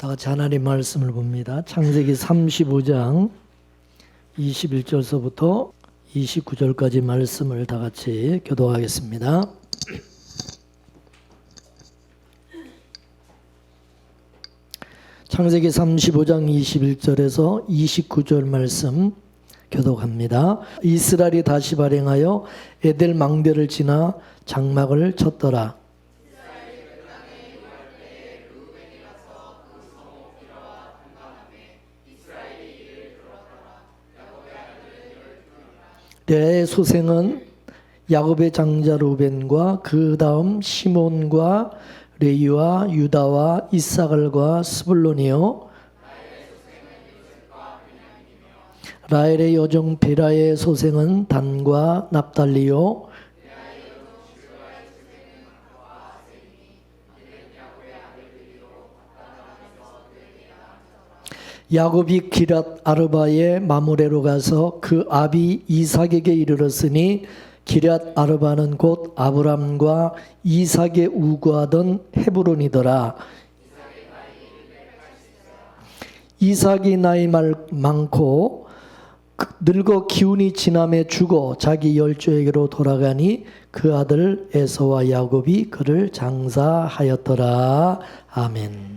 다 같이 하나님 말씀을 봅니다. 창세기 35장 21절서부터 29절까지 말씀을 다 같이 교독하겠습니다. 창세기 35장 21절에서 29절 말씀 교독합니다. 이스라엘이 다시 발행하여 에델 망대를 지나 장막을 쳤더라. 레아의 소생은 야곱의 장자 루벤과 그 다음 시몬과 레위와 유다와 이사갈과 스불론이요, 라헬의 여종 베라의 소생은 단과 납달리요, 야곱이 기랏 아르바의 마므레로 가서 그 아비 이삭에게 이르렀으니 기랏 아르바는 곧 아브람과 이삭의 우거하던 헤브론이더라. 이삭이 나이 많고 늙어 기운이 지남에 죽어 자기 열조에게로 돌아가니 그 아들 에서와 야곱이 그를 장사하였더라. 아멘.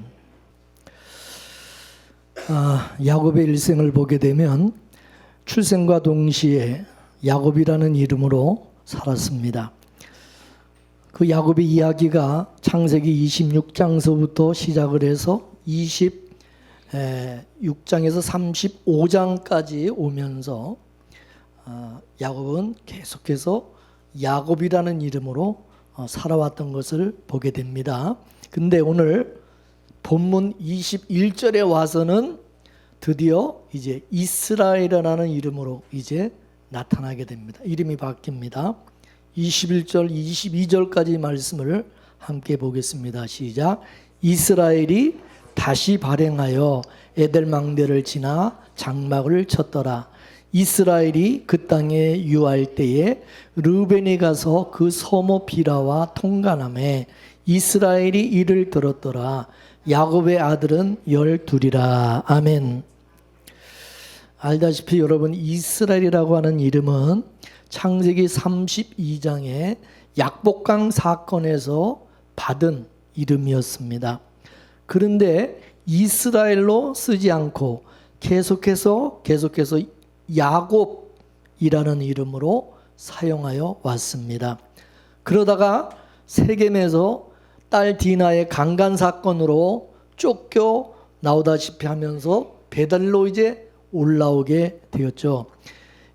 야곱의 일생을 보게 되면 출생과 동시에 야곱이라는 이름으로 살았습니다. 그 야곱의 이야기가 창세기 26장서부터 시작을 해서 26장에서 35장까지 오면서 야곱은 계속해서 야곱이라는 이름으로 살아왔던 것을 보게 됩니다. 근데 오늘 본문 21절에 와서는 드디어 이제 이스라엘이라는 이름으로 이제 나타나게 됩니다. 이름이 바뀝니다. 21절, 22절까지 말씀을 함께 보겠습니다. 시작. 이스라엘이 다시 발행하여 에델 망대를 지나 장막을 쳤더라. 이스라엘이 그 땅에 유할 때에 르벤이 가서 그 소모 비라와 통간함에 이스라엘이 이를 들었더라. 야곱의 아들은 12이라. 아멘. 알다시피 여러분, 이스라엘이라고 하는 이름은 창세기 32장의 약복강 사건에서 받은 이름이었습니다. 그런데 이스라엘로 쓰지 않고 계속해서 야곱이라는 이름으로 사용하여 왔습니다. 그러다가 세겜에서 딸 디나의 강간 사건으로 쫓겨 나오다시피 하면서 베델로 이제 올라오게 되었죠.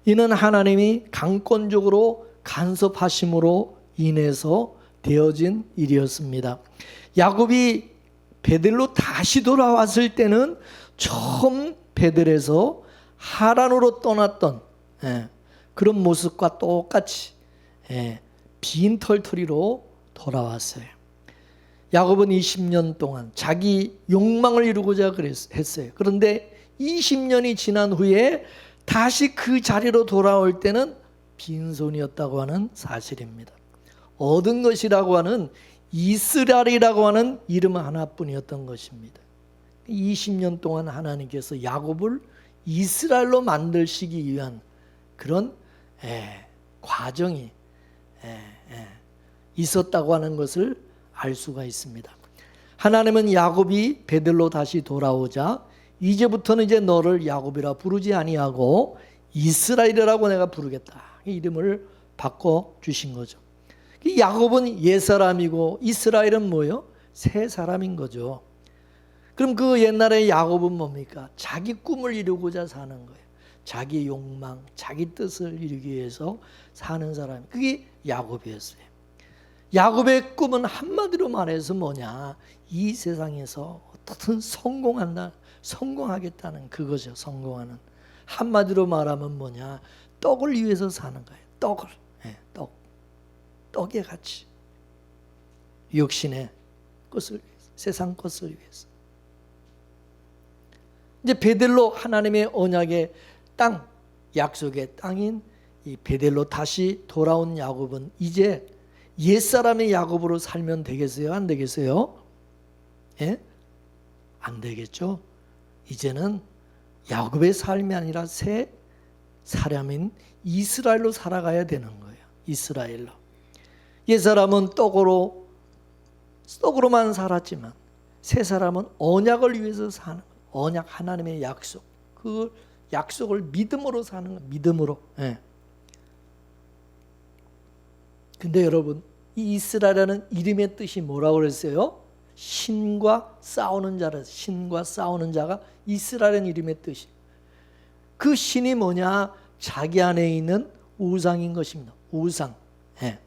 이는 하나님이 강권적으로 간섭하심으로 인해서 되어진 일이었습니다. 야곱이 베델로 다시 돌아왔을 때는 처음 베델에서 하란으로 떠났던 그런 모습과 똑같이 빈털터리로 돌아왔어요. 야곱은 20년 동안 자기 욕망을 이루고자 했어요. 그런데 20년이 지난 후에 다시 그 자리로 돌아올 때는 빈손이었다고 하는 사실입니다. 얻은 것이라고 하는 이스라엘이라고 하는 이름 하나뿐이었던 것입니다. 20년 동안 하나님께서 야곱을 이스라엘로 만드시기 위한 그런 과정이 있었다고 하는 것을 알 수가 있습니다. 하나님은 야곱이 베델로 다시 돌아오자 이제부터는 이제 너를 야곱이라 부르지 아니하고 이스라엘이라고 내가 부르겠다. 이름을 바꿔 주신 거죠. 야곱은 옛사람이고 이스라엘은 뭐예요? 새 사람인 거죠. 그럼 그 옛날에 야곱은 뭡니까? 자기 꿈을 이루고자 사는 거예요. 자기 욕망, 자기 뜻을 이루기 위해서 사는 사람. 그게 야곱이었어요. 야곱의 꿈은 한마디로 말해서 뭐냐? 이 세상에서 어떻든 성공하겠다는 그거죠. 성공하는. 한마디로 말하면 뭐냐? 떡을 위해서 사는 거예요. 떡을. 떡의 가치. 육신의 것을 위해서, 세상 것을 위해서. 이제 베델로 하나님의 언약의 땅, 약속의 땅인 이 베델로 다시 돌아온 야곱은 이제 옛사람의 야곱으로 살면 되겠어요? 안 되겠어요? 예? 안 되겠죠. 이제는 야곱의 삶이 아니라 새 사람인 이스라엘로 살아가야 되는 거예요. 이스라엘로. 옛 사람은 떡으로만 살았지만 새 사람은 언약을 위해서 사는 거예요. 언약, 하나님의 약속. 그 약속을 믿음으로 사는 거예요. 믿음으로. 예. 근데 여러분, 이 이스라엘이라는 이름의 뜻이 뭐라고 그랬어요? 신과 싸우는 자라. 신과 싸우는 자가 이스라엘이라는 이름의 뜻이. 그 신이 뭐냐? 자기 안에 있는 우상인 것입니다. 우상. 예.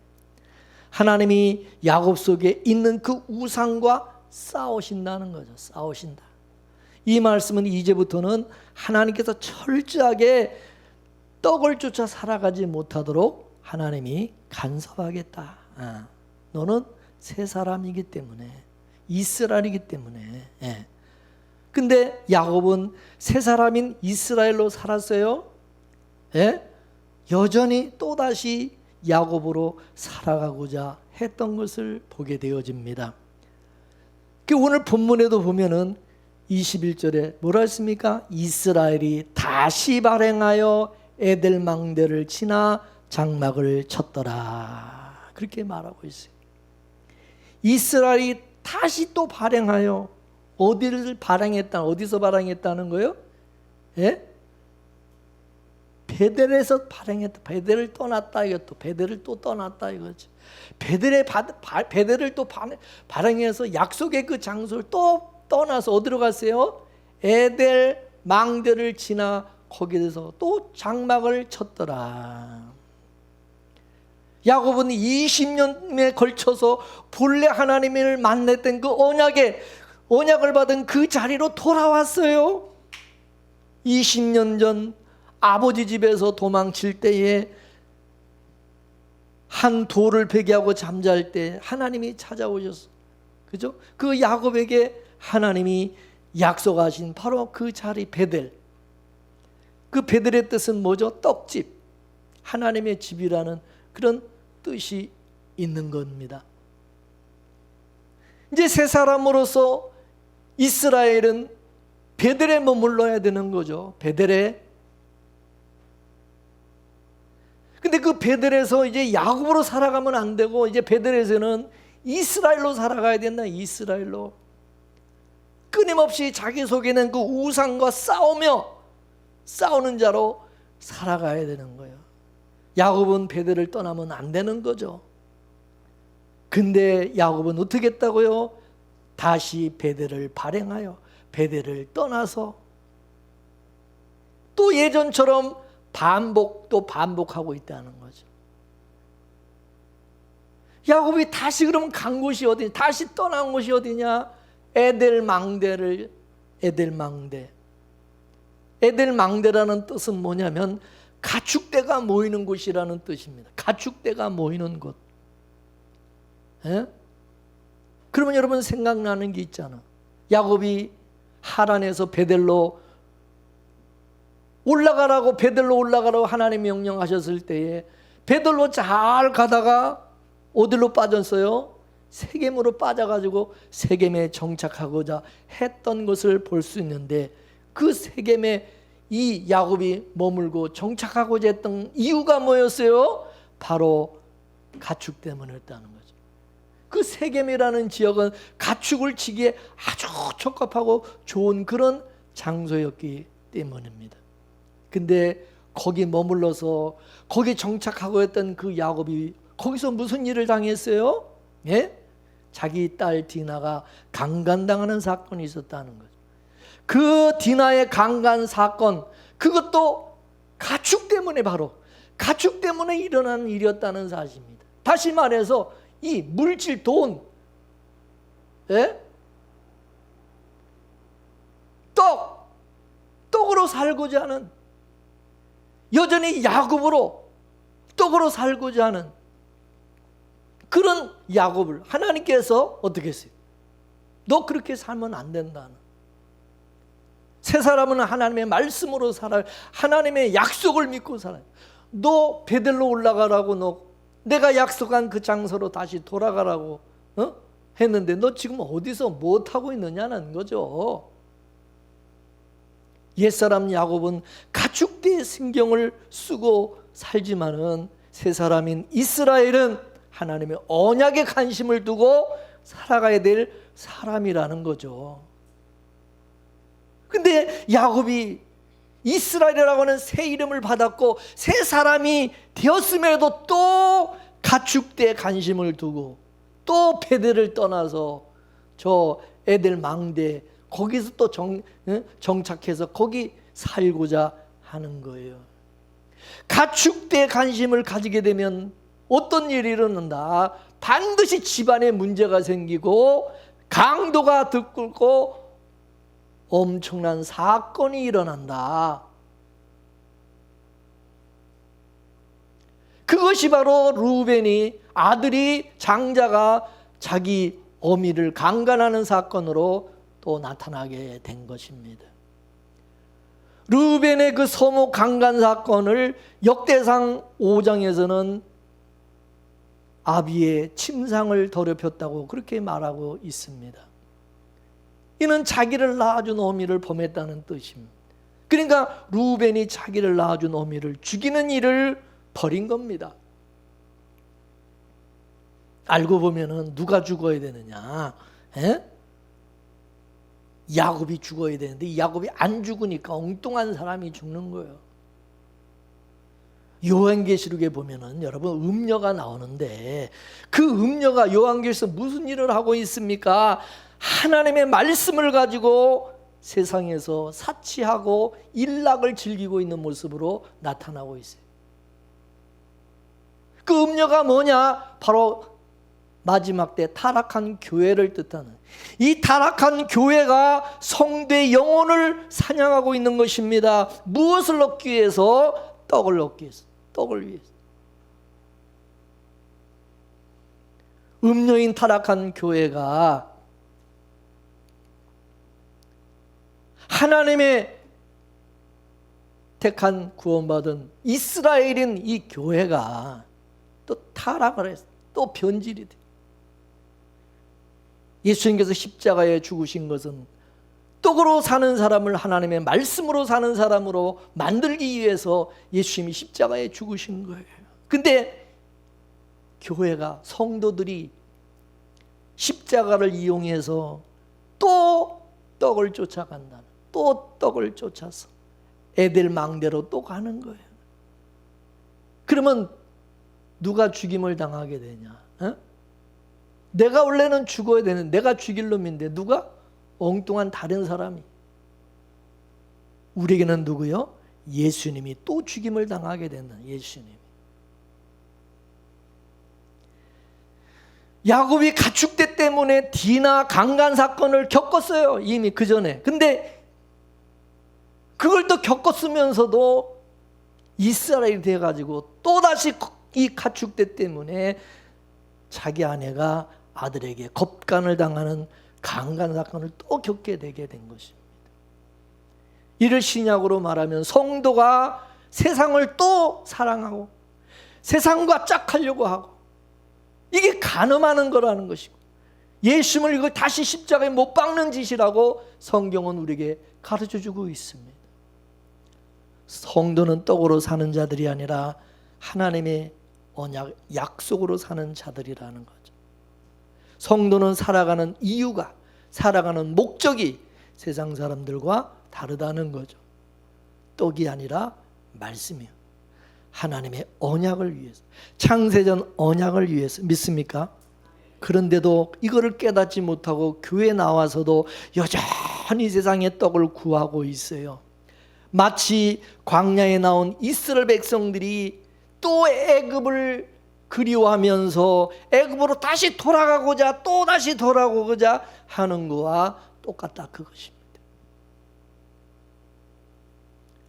하나님이 야곱 속에 있는 그 우상과 싸우신다는 거죠. 싸우신다. 이 말씀은 이제부터는 하나님께서 철저하게 떡을 쫓아 살아가지 못하도록 하나님이 간섭하겠다. 너는 새 사람이기 때문에, 이스라엘이기 때문에. 예. 근데 야곱은 새 사람인 이스라엘로 살았어요. 예? 여전히 또다시 야곱으로 살아가고자 했던 것을 보게 되어집니다. 오늘 본문에도 보면은 21절에 뭐라 했습니까? 이스라엘이 다시 발행하여 에델망대를 지나 장막을 쳤더라. 그렇게 말하고 있어요. 이스라엘이 다시 또 발행하여, 어디를 발행했다, 어디서 발행했다는 거예요? 예? 베델에서 발행했다. 베델을 떠났다 이것도. 베델을 또 떠났다 이거죠. 베델을 또 발행해서 약속의 그 장소를 또 떠나서 어디로 갔어요? 에델 망대를 지나 거기에서 또 장막을 쳤더라. 야곱은 20년에 걸쳐서 본래 하나님을 만났던 그 언약을 받은 그 자리로 돌아왔어요. 20년 전 아버지 집에서 도망칠 때에 한 돌을 베개하고 잠잘 때 하나님이 찾아오셨어. 그죠? 그 야곱에게 하나님이 약속하신 바로 그 자리 베델. 그 베델의 뜻은 뭐죠? 떡집. 하나님의 집이라는 그런 뜻이 있는 겁니다. 이제 새 사람으로서 이스라엘은 베델에 머물러야 되는 거죠. 베델에. 근데 그 베델에서 이제 야곱으로 살아가면 안 되고, 이제 베델에서는 이스라엘로 살아가야 된다. 이스라엘로. 끊임없이 자기 속에는 그 우상과 싸우는 자로 살아가야 되는 거예요. 야곱은 베델을 떠나면 안 되는 거죠. 근데 야곱은 어떻게 했다고요? 다시 베델을 발행하여 베델을 떠나서 또 예전처럼 반복하고 있다는 거죠. 야곱이 다시 그러면 간 곳이 어디냐? 다시 떠난 곳이 어디냐? 에델망대라는 뜻은 뭐냐면 가축대가 모이는 곳이라는 뜻입니다. 가축대가 모이는 곳. 예? 그러면 여러분 생각나는 게 있잖아. 야곱이 하란에서 베델로 올라가라고 하나님 명령하셨을 때에 베델로 잘 가다가 어디로 빠졌어요? 세겜으로 빠져가지고 세겜에 정착하고자 했던 것을 볼 수 있는데, 그 세겜에 이 야곱이 머물고 정착하고자 했던 이유가 뭐였어요? 바로 가축 때문이었다는 거죠. 그 세겜이라는 지역은 가축을 치기에 아주 적합하고 좋은 그런 장소였기 때문입니다. 근데 거기 머물러서 거기 정착하고 했던 그 야곱이 거기서 무슨 일을 당했어요? 예? 자기 딸 디나가 강간당하는 사건이 있었다는 거죠. 그 디나의 강간 사건, 그것도 가축 때문에, 바로 가축 때문에 일어난 일이었다는 사실입니다. 다시 말해서 이 물질, 돈, 예? 떡으로 살고자 하는, 여전히 야곱으로 떡으로 살고자 하는 그런 야곱을 하나님께서 어떻게 했어요? 너 그렇게 살면 안 된다는. 새 사람은 하나님의 말씀으로 살아요. 하나님의 약속을 믿고 살아요. 너 베델로 올라가라고, 너 내가 약속한 그 장소로 다시 돌아가라고 했는데 너 지금 어디서 못하고 있느냐는 거죠. 옛사람 야곱은 가축대의 신경을 쓰고 살지만은 새 사람인 이스라엘은 하나님의 언약에 관심을 두고 살아가야 될 사람이라는 거죠. 근데 야곱이 이스라엘이라고 하는 새 이름을 받았고 새 사람이 되었음에도 또 가축대에 관심을 두고 또 베델을 떠나서 저 에델 망대 거기서 또 정착해서 거기 살고자 하는 거예요. 가축대에 관심을 가지게 되면 어떤 일이 일어난다? 반드시 집안에 문제가 생기고 강도가 들끓고 엄청난 사건이 일어난다. 그것이 바로 루벤이 아들이 장자가 자기 어미를 강간하는 사건으로 또 나타나게 된 것입니다. 루벤의 그 소목 강간 사건을 역대상 5장에서는 아비의 침상을 더럽혔다고 그렇게 말하고 있습니다. 이는 자기를 낳아준 어미를 범했다는 뜻입니다. 그러니까 루벤이 자기를 낳아준 어미를 죽이는 일을 벌인 겁니다. 알고 보면은 누가 죽어야 되느냐? 야곱이 죽어야 되는데 이 야곱이 안 죽으니까 엉뚱한 사람이 죽는 거예요. 요한계시록에 보면은 여러분 음녀가 나오는데 그 음녀가 요한계시록에서 무슨 일을 하고 있습니까? 하나님의 말씀을 가지고 세상에서 사치하고 일락을 즐기고 있는 모습으로 나타나고 있어요. 그 음녀가 뭐냐? 바로 마지막 때 타락한 교회를 뜻하는 이 타락한 교회가 성도의 영혼을 사냥하고 있는 것입니다. 무엇을 얻기 위해서? 떡을 얻기 위해서. 떡을 위해서. 음녀인 타락한 교회가 하나님의 택한 구원받은 이스라엘인 이 교회가 또 타락을 했어. 또 변질이 돼. 예수님께서 십자가에 죽으신 것은 떡으로 사는 사람을 하나님의 말씀으로 사는 사람으로 만들기 위해서 예수님이 십자가에 죽으신 거예요. 근데 교회가 성도들이 십자가를 이용해서 또 떡을 쫓아간다는, 또 떡을 쫓아서 에델 망대로 또 가는 거예요. 그러면 누가 죽임을 당하게 되냐? 내가 원래는 죽어야 되는데 내가 죽일 놈인데 누가? 엉뚱한 다른 사람이. 우리에게는 누구요? 예수님이 또 죽임을 당하게 된다. 예수님이. 야곱이 가축대 때문에 디나 강간 사건을 겪었어요. 이미 그 전에. 근데 그걸 또 겪었으면서도 이스라엘이 돼가지고 또다시 이 가축대 때문에 자기 아내가 아들에게 겁간을 당하는 강간 사건을 또 겪게 되게 된 것입니다. 이를 신약으로 말하면 성도가 세상을 또 사랑하고 세상과 짝하려고 하고 이게 간음하는 거라는 것이고 예수님을 이걸 다시 십자가에 못 박는 짓이라고 성경은 우리에게 가르쳐주고 있습니다. 성도는 떡으로 사는 자들이 아니라 하나님의 언약, 약속으로 사는 자들이라는 거죠. 성도는 살아가는 이유가, 살아가는 목적이 세상 사람들과 다르다는 거죠. 떡이 아니라 말씀이요. 하나님의 언약을 위해서, 창세전 언약을 위해서. 믿습니까? 그런데도 이거를 깨닫지 못하고 교회에 나와서도 여전히 세상의 떡을 구하고 있어요. 마치 광야에 나온 이스라엘 백성들이 또 애굽을 그리워하면서 애굽으로 다시 돌아가고자 또 다시 돌아가고자 하는 거와 똑같다 그것입니다.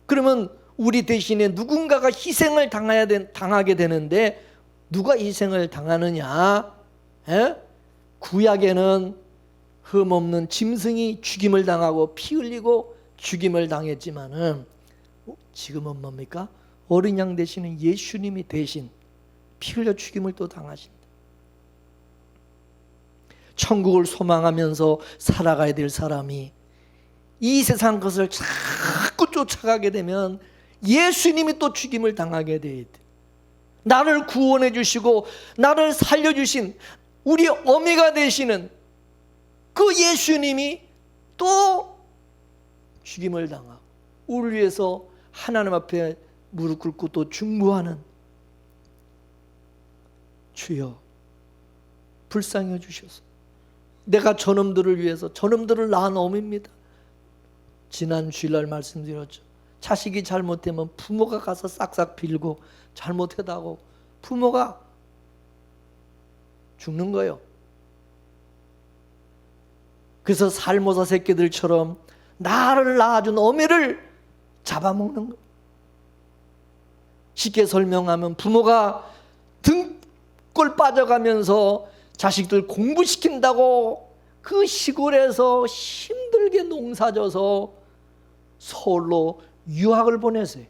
그러면 우리 대신에 누군가가 희생을 당하게 되는데 누가 희생을 당하느냐? 구약에는 흠없는 짐승이 죽임을 당하고 피 흘리고 죽임을 당했지만은 지금은 뭡니까? 어린 양 대신에 예수님이 대신 피 흘려 죽임을 또 당하신다. 천국을 소망하면서 살아가야 될 사람이 이 세상 것을 자꾸 쫓아가게 되면 예수님이 또 죽임을 당하게 돼. 나를 구원해 주시고 나를 살려주신 우리 어미가 되시는 그 예수님이 또 죽임을 당하고 우리를 위해서 하나님 앞에 무릎 꿇고 또 중보하는, 주여 불쌍히 주셔서 내가 저놈들을 위해서, 저놈들을 낳은 어미입니다. 지난 주일날 말씀드렸죠. 자식이 잘못되면 부모가 가서 싹싹 빌고 잘못했다고 부모가 죽는 거예요. 그래서 살모사 새끼들처럼 나를 낳아준 어미를 잡아먹는 거예요. 쉽게 설명하면 부모가 등골 빠져가면서 자식들 공부시킨다고 그 시골에서 힘들게 농사져서 서울로 유학을 보내세요.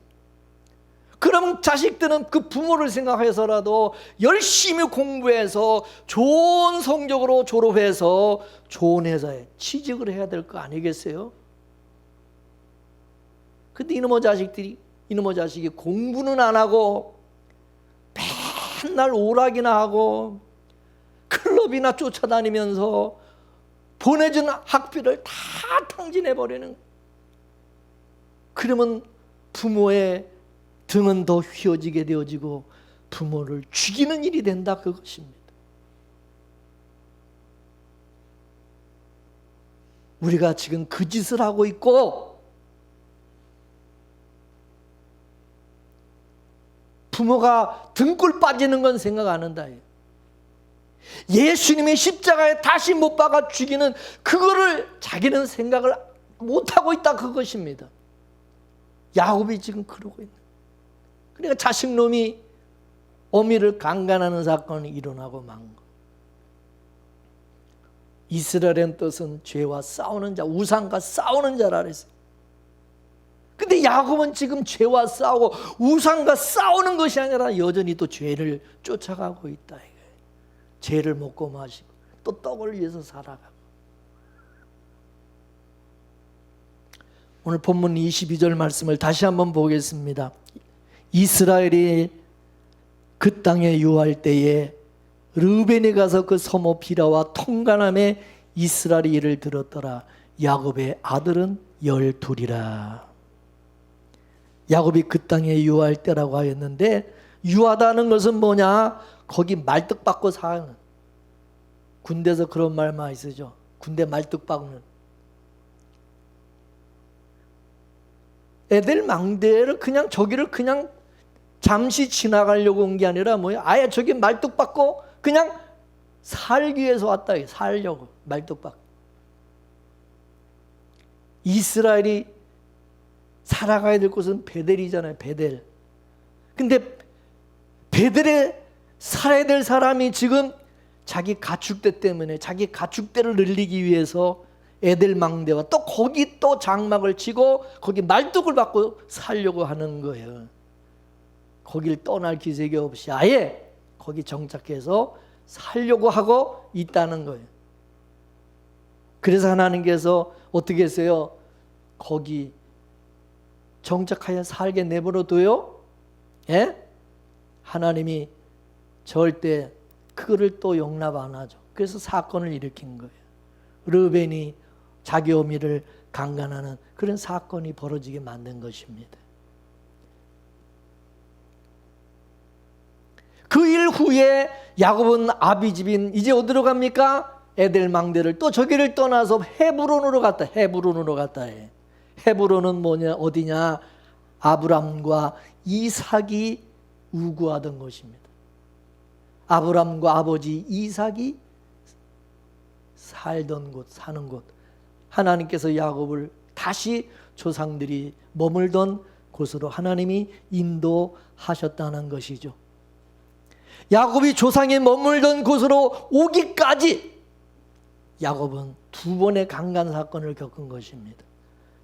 그럼 자식들은 그 부모를 생각해서라도 열심히 공부해서 좋은 성적으로 졸업해서 좋은 회사에 취직을 해야 될 거 아니겠어요? 근데 이놈의 자식이 공부는 안 하고 맨날 오락이나 하고 클럽이나 쫓아다니면서 보내준 학비를 다 탕진해버리는 거예요. 그러면 부모의 등은 더 휘어지게 되어지고 부모를 죽이는 일이 된다, 그것입니다. 우리가 지금 그 짓을 하고 있고 부모가 등골 빠지는 건 생각 안 한다. 예수님의 십자가에 다시 못 박아 죽이는 그거를 자기는 생각을 못하고 있다, 그것입니다. 야곱이 지금 그러고 있는. 그러니까 자식놈이 어미를 강간하는 사건이 일어나고 만 거. 이스라엘의 뜻은 죄와 싸우는 자, 우상과 싸우는 자라 그랬어요. 근데 야곱은 지금 죄와 싸우고 우상과 싸우는 것이 아니라 여전히 또 죄를 쫓아가고 있다. 죄를 먹고 마시고 또 떡을 위해서 살아가고. 오늘 본문 22절 말씀을 다시 한번 보겠습니다. 이스라엘이 그 땅에 유할 때에 르벤이 가서 그 소모 비라와 통간함에 이스라엘이 이를 들었더라. 야곱의 아들은 12이라. 야곱이 그 땅에 유할 때라고 하였는데, 유하다는 것은 뭐냐? 거기 말뚝 박고 사는, 군대에서 그런 말 많이 쓰죠. 군대 말뚝 박는. 애들 망대를 그냥 저기를 그냥 잠시 지나가려고 온 게 아니라 뭐야? 아예 저기 말뚝 박고 그냥 살기 위해서 왔다. 살려고 말뚝 박고. 이스라엘이 살아가야 될 곳은 베델이잖아요. 베델. 근데 베델에 살아야 될 사람이 지금 자기 가축대 때문에 자기 가축대를 늘리기 위해서 에델 망대와 또 거기 또 장막을 치고 거기 말뚝을 받고 살려고 하는 거예요. 거길 떠날 기색이 없이 아예 거기 정착해서 살려고 하고 있다는 거예요. 그래서 하나님께서 어떻게 했어요? 거기 정착하여 살게 내버려둬요? 예? 하나님이 절대 그거를 또 용납 안 하죠. 그래서 사건을 일으킨 거예요. 르벤이 자기 어미를 강간하는 그런 사건이 벌어지게 만든 것입니다. 그 일 후에 야곱은 아비집인 이제 어디로 갑니까? 에델 망대를 또 저기를 떠나서 헤브론으로 갔다. 헤브론으로 갔다 해. 헤브론은 뭐냐? 어디냐? 아브람과 이삭이 우구하던 곳입니다. 아브람과 아버지 이삭이 살던 곳, 사는 곳. 하나님께서 야곱을 다시 조상들이 머물던 곳으로 하나님이 인도하셨다는 것이죠. 야곱이 조상이 머물던 곳으로 오기까지 야곱은 2번의 강간 사건을 겪은 것입니다.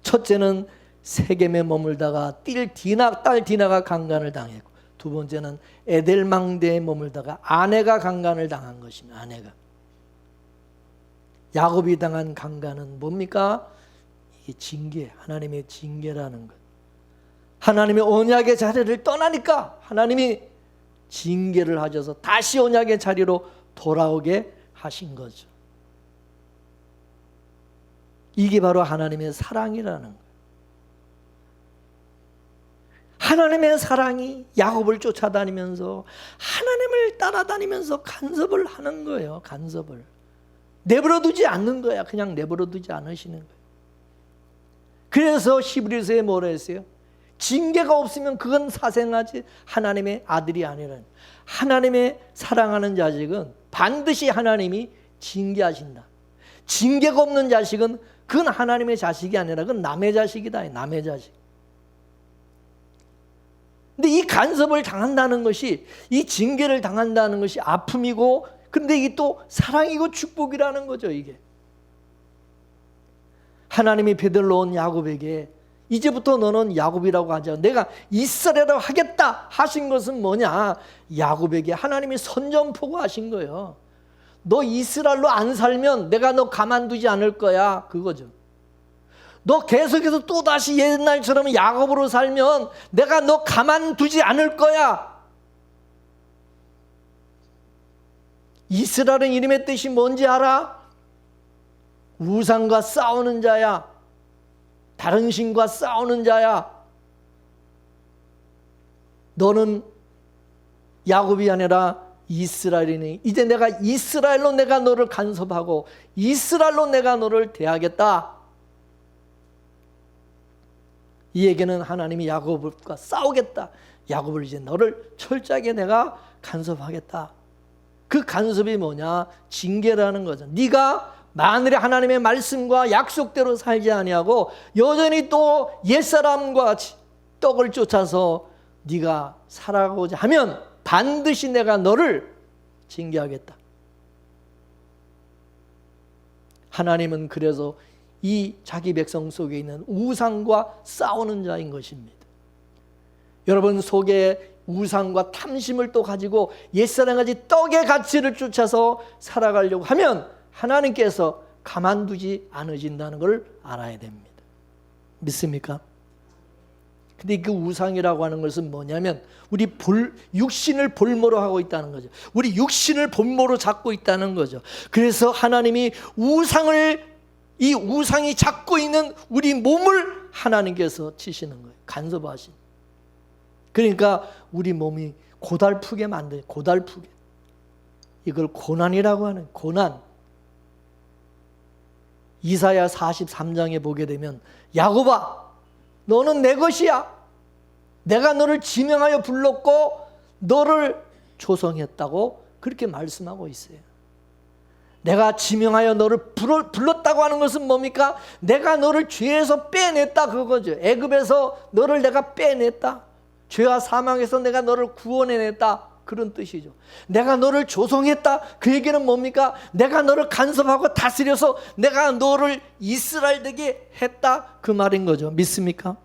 첫째는 세겜에 머물다가 딸 디나가 강간을 당했고, 두 번째는 에델망대에 머물다가 아내가 강간을 당한 것입니다. 아내가. 야곱이 당한 강간은 뭡니까? 이게 징계, 하나님의 징계라는 것. 하나님의 언약의 자리를 떠나니까 하나님이 징계를 하셔서 다시 언약의 자리로 돌아오게 하신 거죠. 이게 바로 하나님의 사랑이라는 거예요. 하나님의 사랑이 야곱을 쫓아다니면서 하나님을 따라다니면서 간섭을 하는 거예요. 간섭을. 내버려두지 않는 거야. 그냥 내버려두지 않으시는 거예요. 그래서 히브리서에 뭐라 했어요? 징계가 없으면 그건 사생하지 하나님의 아들이 아니라는. 하나님의 사랑하는 자식은 반드시 하나님이 징계하신다. 징계가 없는 자식은 그건 하나님의 자식이 아니라 그건 남의 자식이다. 남의 자식. 근데 이 간섭을 당한다는 것이, 이 징계를 당한다는 것이 아픔이고, 근데 이게 또 사랑이고 축복이라는 거죠. 이게 하나님이 베들로 온 야곱에게 이제부터 너는 야곱이라고 하자, 내가 이스라엘이라고 하겠다 하신 것은 뭐냐? 야곱에게 하나님이 선전포고 하신 거예요. 너 이스라엘로 안 살면 내가 너 가만두지 않을 거야, 그거죠. 너 계속해서 또다시 옛날처럼 야곱으로 살면 내가 너 가만두지 않을 거야. 이스라엘은 이름의 뜻이 뭔지 알아? 우상과 싸우는 자야. 다른 신과 싸우는 자야. 너는 야곱이 아니라 이스라엘이니 이제 내가 이스라엘로 내가 너를 간섭하고 이스라엘로 내가 너를 대하겠다. 이 얘기는 하나님이 야곱과 싸우겠다. 야곱을 이제 너를 철저하게 내가 간섭하겠다. 그 간섭이 뭐냐? 징계라는 거죠. 네가 만일에 하나님의 말씀과 약속대로 살지 아니하고 여전히 또 옛사람과 떡을 쫓아서 네가 살아가고자 하면 반드시 내가 너를 징계하겠다. 하나님은 그래서 이 자기 백성 속에 있는 우상과 싸우는 자인 것입니다. 여러분 속에 우상과 탐심을 또 가지고 옛사람같이 떡의 가치를 쫓아서 살아가려고 하면 하나님께서 가만두지 않으신다는 걸 알아야 됩니다. 믿습니까? 근데 그 우상이라고 하는 것은 뭐냐면 우리 육신을 볼모로 하고 있다는 거죠. 우리 육신을 볼모로 잡고 있다는 거죠. 그래서 하나님이 이 우상이 잡고 있는 우리 몸을 하나님께서 치시는 거예요. 간섭하신. 그러니까 우리 몸이 고달프게 만드는, 고달프게. 이걸 고난이라고 하는, 고난. 이사야 43장에 보게 되면 야곱아 너는 내 것이야. 내가 너를 지명하여 불렀고 너를 조성했다고 그렇게 말씀하고 있어요. 내가 지명하여 너를 불렀다고 하는 것은 뭡니까? 내가 너를 죄에서 빼냈다, 그거죠. 애굽에서 너를 내가 빼냈다. 죄와 사망에서 내가 너를 구원해냈다, 그런 뜻이죠. 내가 너를 조성했다, 그 얘기는 뭡니까? 내가 너를 간섭하고 다스려서 내가 너를 이스라엘 되게 했다, 그 말인 거죠. 믿습니까?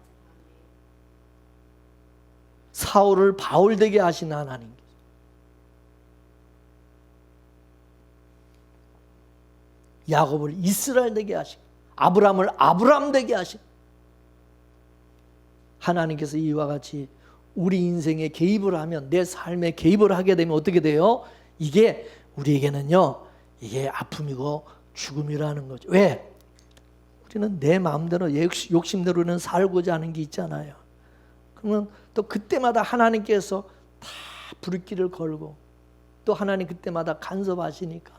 사울을 바울 되게 하신 하나님, 야곱을 이스라엘 되게 하시고 아브라함을 아브라함 되게 하시고, 하나님께서 이와 같이 우리 인생에 개입을 하면, 내 삶에 개입을 하게 되면 어떻게 돼요? 이게 우리에게는요, 이게 아픔이고 죽음이라는 거죠. 왜? 우리는 내 마음대로 욕심대로는 살고자 하는 게 있잖아요. 그러면 또 그때마다 하나님께서 다 불길을 걸고 또 하나님 그때마다 간섭하시니까.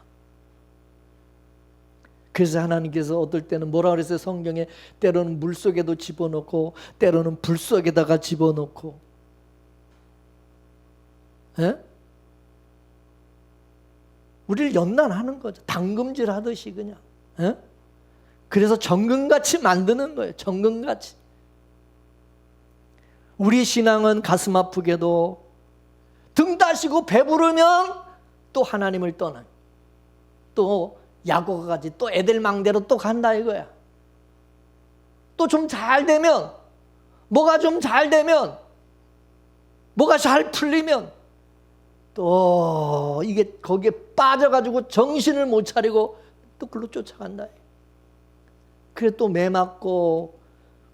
그래서 하나님께서 어떨 때는 뭐라 그랬어요? 성경에 때로는 물속에도 집어넣고 때로는 불 속에다가 집어넣고, 예? 우리를 연단하는 거죠. 당금질 하듯이 그냥. 예? 그래서 정금같이 만드는 거예요. 정금같이. 우리 신앙은 가슴 아프게도 등 따시고 배부르면 또 하나님을 떠나, 또 야고가지 또 애들 망대로 또 간다 이거야. 또 좀 잘 되면, 뭐가 좀 잘 되면, 뭐가 잘 풀리면 또 이게 거기에 빠져가지고 정신을 못 차리고 또 글로 쫓아간다. 그래 또 매 맞고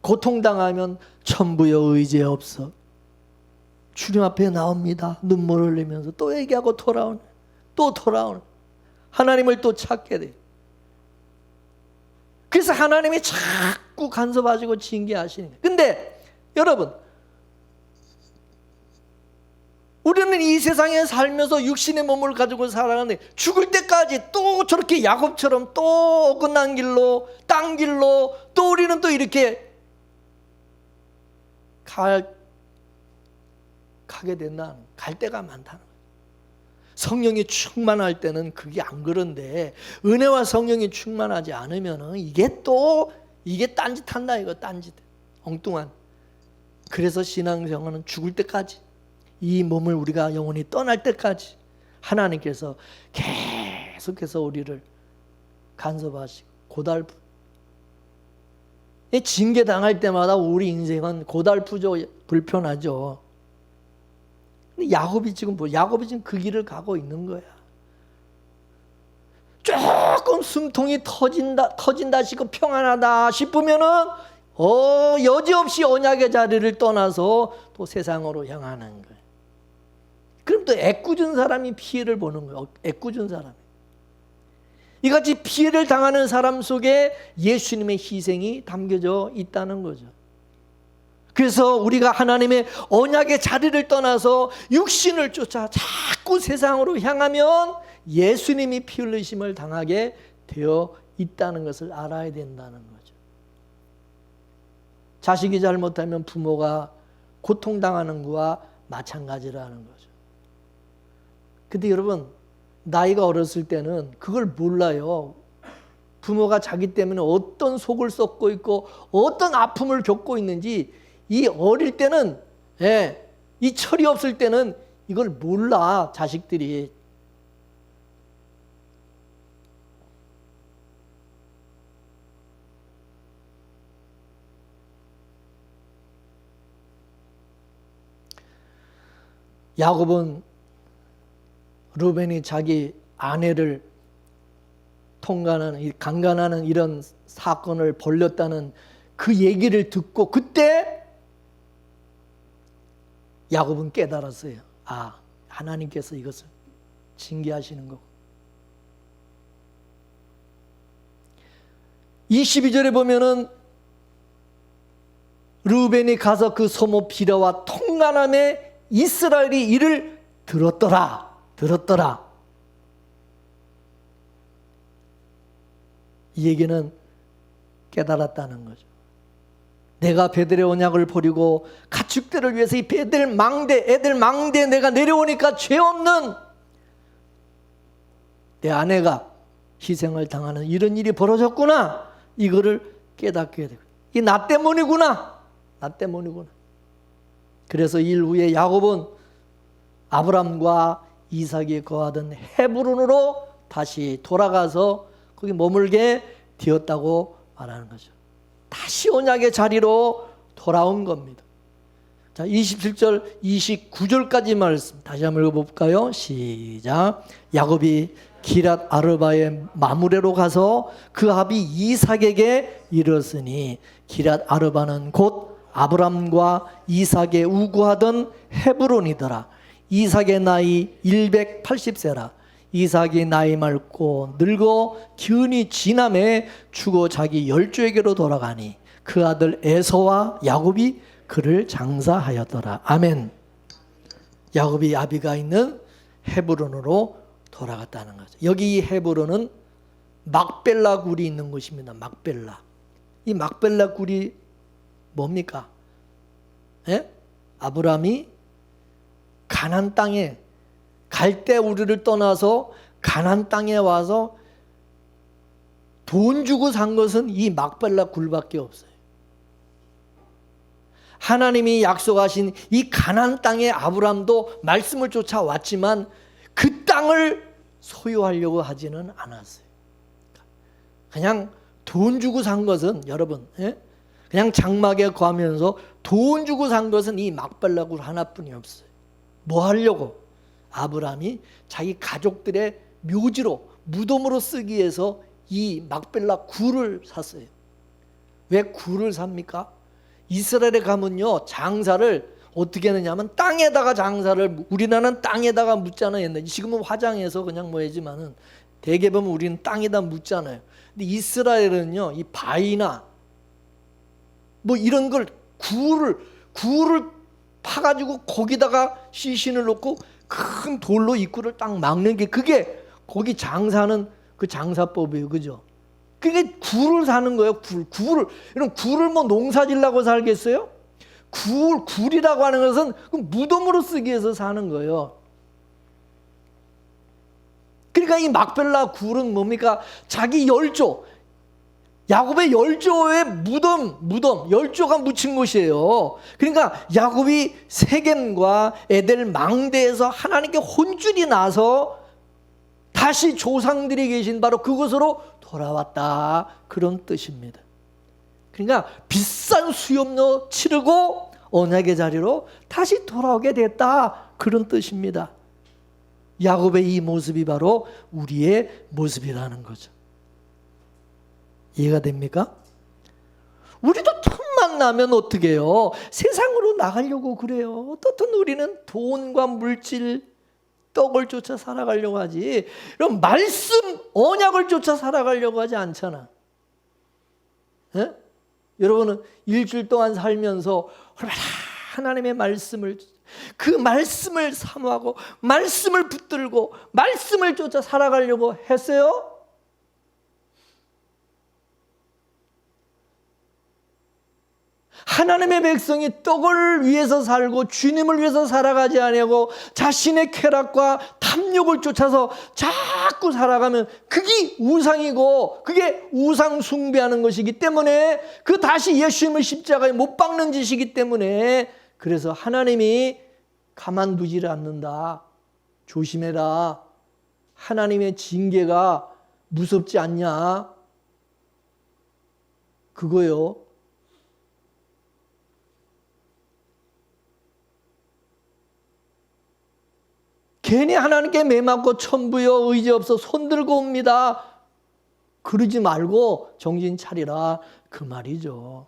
고통당하면 천부여 의지 없어. 주님 앞에 나옵니다. 눈물을 흘리면서 또 얘기하고 돌아오네. 또 돌아오네. 하나님을 또 찾게 돼. 그래서 하나님이 자꾸 간섭하시고 징계하시는 거예요. 근데 여러분, 우리는 이 세상에 살면서 육신의 몸을 가지고 살아가는데 죽을 때까지 또 저렇게 야곱처럼 또 어긋난 길로, 딴 길로 또 우리는 또 이렇게 가게 된다는, 갈 때가 많다는 거예요. 성령이 충만할 때는 그게 안 그런데 은혜와 성령이 충만하지 않으면 이게 딴짓한다. 이거 딴짓, 엉뚱한. 그래서 신앙생활은 죽을 때까지, 이 몸을 우리가 영원히 떠날 때까지 하나님께서 계속해서 우리를 간섭하시고 고달프, 징계당할 때마다 우리 인생은 고달프죠. 불편하죠. 근데 야곱이 지금 그 길을 가고 있는 거야. 조금 숨통이 터진다 싶고 평안하다 싶으면은 여지없이 언약의 자리를 떠나서 또 세상으로 향하는 거예요. 그럼 또 애꿎은 사람이 피해를 보는 거예요. 애꿎은 사람이. 이같이 피해를 당하는 사람 속에 예수님의 희생이 담겨져 있다는 거죠. 그래서 우리가 하나님의 언약의 자리를 떠나서 육신을 쫓아 자꾸 세상으로 향하면 예수님이 피 흘리심을 당하게 되어 있다는 것을 알아야 된다는 거죠. 자식이 잘못하면 부모가 고통당하는 것과 마찬가지라는 거죠. 근데 여러분, 나이가 어렸을 때는 그걸 몰라요. 부모가 자기 때문에 어떤 속을 썩고 있고 어떤 아픔을 겪고 있는지 이 어릴 때는, 이 철이 없을 때는 이걸 몰라, 자식들이. 야곱은 르벤이 자기 아내를 강간하는 이런 사건을 벌였다는 그 얘기를 듣고 그때 야곱은 깨달았어요. 아, 하나님께서 이것을 징계하시는 거고. 22절에 보면은 르벤이 가서 그 소모 비라와 통간함에 이스라엘이 이를 들었더라. 이 얘기는 깨달았다는 거죠. 내가 베델의 언약을 버리고 가축들을 위해서 이 애들 망대 내가 내려오니까 죄 없는 내 아내가 희생을 당하는 이런 일이 벌어졌구나. 이거를 깨닫게 되고, 이 나 때문이구나. 그래서 일 후에 야곱은 아브람과 이삭이 거하던 헤브론으로 다시 돌아가서 거기 머물게 되었다고 말하는 거죠. 다시 언약의 자리로 돌아온 겁니다. 자, 27절, 29절까지 말씀 다시 한번 읽어볼까요? 시작. 야곱이 기랏 아르바의 마므레로 가서 그 아비 이삭에게 이르렀으니 기랏 아르바는 곧 아브람과 이삭의 우구하던 헤브론이더라. 이삭의 나이 180세라. 이삭이 나이 많고 늙어 기운이 지남에 죽어 자기 열조에게로 돌아가니 그 아들 에서와 야곱이 그를 장사하였더라. 아멘. 야곱이 아비가 있는 헤브론으로 돌아갔다는 거죠. 여기 이 헤브론은 막벨라 굴이 있는 곳입니다. 막벨라. 이 막벨라 굴이 뭡니까? 아브람이 가나안 땅에 갈대 우르를 떠나서 가나안 땅에 와서 돈 주고 산 것은 이 막벨라 굴밖에 없어요. 하나님이 약속하신 이 가나안 땅에 아브람도 말씀을 쫓아왔지만 그 땅을 소유하려고 하지는 않았어요. 그냥 돈 주고 산 것은, 여러분, 그냥 장막에 거하면서 돈 주고 산 것은 이 막벨라 굴 하나뿐이 없어요. 뭐 하려고? 아브람이 자기 가족들의 묘지로, 무덤으로 쓰기 위해서 이 막벨라 굴을 샀어요. 왜 굴을 삽니까? 이스라엘에 가면요, 장사를 어떻게 하느냐면 땅에다가 장사를, 우리나라는 땅에다가 묻잖아요. 옛날에. 지금은 화장해서 그냥 뭐지만은 대개 보면 우리는 땅에다 묻잖아요. 근데 이스라엘은요, 이 바위나 뭐 이런 걸 굴을 파가지고 거기다가 시신을 놓고 큰 돌로 입구를 딱 막는 게, 그게 거기 장사는 그 장사법이에요. 그죠? 그게 굴을 사는 거예요. 굴을. 이런 굴을 뭐 농사지려고 살겠어요? 굴이라고 하는 것은 무덤으로 쓰기 위해서 사는 거예요. 그러니까 이 막벨라 굴은 뭡니까? 자기 열조, 야곱의 열조의 무덤 열조가 묻힌 곳이에요. 그러니까 야곱이 세겜과 에델 망대에서 하나님께 혼쭐이 나서 다시 조상들이 계신 바로 그곳으로 돌아왔다, 그런 뜻입니다. 그러니까 비싼 수염료 치르고 언약의 자리로 다시 돌아오게 됐다, 그런 뜻입니다. 야곱의 이 모습이 바로 우리의 모습이라는 거죠. 이해가 됩니까? 우리도 틈만 나면 어떻게 해요? 세상으로 나가려고 그래요. 어떻든 우리는 돈과 물질, 떡을 쫓아 살아가려고 하지, 그럼 말씀, 언약을 쫓아 살아가려고 하지 않잖아. 예? 여러분은 일주일 동안 살면서 얼마나 하나님의 말씀을, 그 말씀을 사모하고 말씀을 붙들고 말씀을 쫓아 살아가려고 했어요? 하나님의 백성이 떡을 위해서 살고 주님을 위해서 살아가지 아니하고 자신의 쾌락과 탐욕을 쫓아서 자꾸 살아가면 그게 우상이고, 그게 우상 숭배하는 것이기 때문에, 그 다시 예수님을 십자가에 못 박는 짓이기 때문에, 그래서 하나님이 가만두지를 않는다. 조심해라. 하나님의 징계가 무섭지 않냐? 그거요. 괜히 하나님께 매맞고 천부여 의지 없어 손들고 옵니다. 그러지 말고 정신 차리라, 그 말이죠.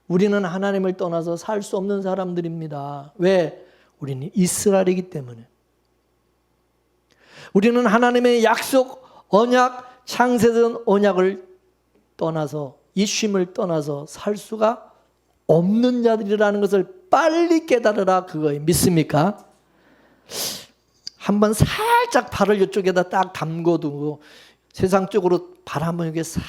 우리는 하나님을 떠나서 살 수 없는 사람들입니다. 왜? 우리는 이스라엘이기 때문에. 우리는 하나님의 약속, 언약, 창세전 언약을 떠나서, 이쉼을 떠나서 살 수가 없는 자들이라는 것을 빨리 깨달으라, 그거예요. 믿습니까? 한번 살짝 발을 이쪽에다 딱 담궈두고 세상 쪽으로 발 한번 이렇게 싹,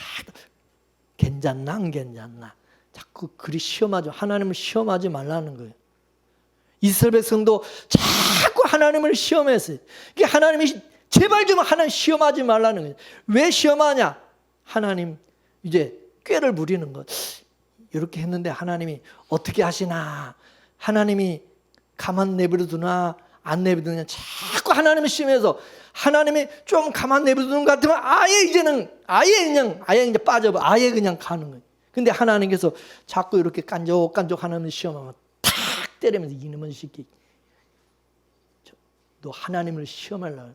괜찮나 안 괜찮나, 자꾸 그리 시험하죠. 하나님을 시험하지 말라는 거예요. 이스라엘 백성도 자꾸 하나님을 시험했어요. 이게 하나님이 제발 좀 하나님 시험하지 말라는 거예요. 왜 시험하냐? 하나님 이제 꾀를 부리는 것. 이렇게 했는데 하나님이 어떻게 하시나, 하나님이 가만 내버려두나 안 내버려두냐, 자꾸 하나님을 시험해서 하나님이 좀 가만 내버려두는 것 같으면 아예 이제 빠져, 아예 그냥 가는 거예요. 근데 하나님께서 자꾸 이렇게 깐족깐족 하나님을 시험하면 탁 때리면서, 이놈의 새끼, 너 하나님을 시험하려고.